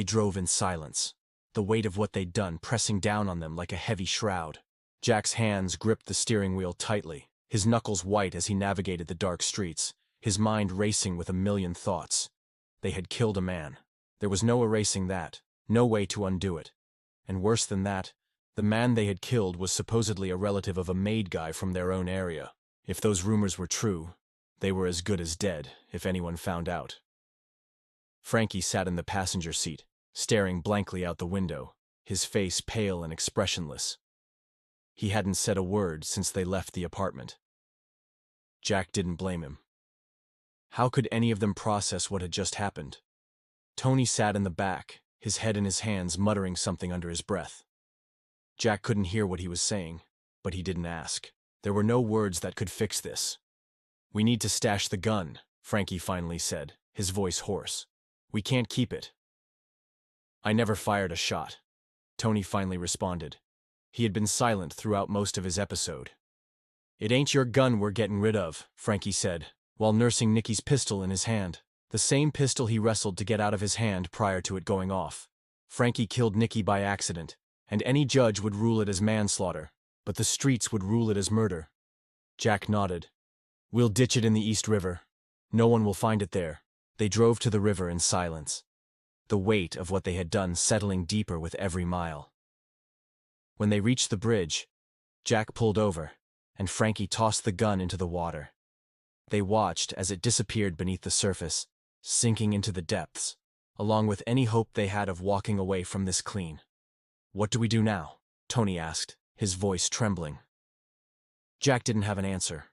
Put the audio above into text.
drove in silence, the weight of what they'd done pressing down on them like a heavy shroud. Jack's hands gripped the steering wheel tightly, his knuckles white as he navigated the dark streets, his mind racing with a million thoughts. They had killed a man. There was no erasing that, no way to undo it. And worse than that, the man they had killed was supposedly a relative of a made guy from their own area. If those rumors were true, they were as good as dead if anyone found out. Frankie sat in the passenger seat, staring blankly out the window, his face pale and expressionless. He hadn't said a word since they left the apartment. Jack didn't blame him. How could any of them process what had just happened? Tony sat in the back, his head in his hands, muttering something under his breath. Jack couldn't hear what he was saying, but he didn't ask. There were no words that could fix this. "We need to stash the gun," Frankie finally said, his voice hoarse. "We can't keep it." "I never fired a shot," Tony finally responded. He had been silent throughout most of his episode. "It ain't your gun we're getting rid of," Frankie said, while nursing Nicky's pistol in his hand, the same pistol he wrestled to get out of his hand prior to it going off. Frankie killed Nicky by accident, and any judge would rule it as manslaughter, but the streets would rule it as murder. Jack nodded. "We'll ditch it in the East River. No one will find it there." They drove to the river in silence, the weight of what they had done settling deeper with every mile. When they reached the bridge, Jack pulled over, and Frankie tossed the gun into the water. They watched as it disappeared beneath the surface, sinking into the depths, along with any hope they had of walking away from this clean. "What do we do now?" Tony asked, his voice trembling. Jack didn't have an answer.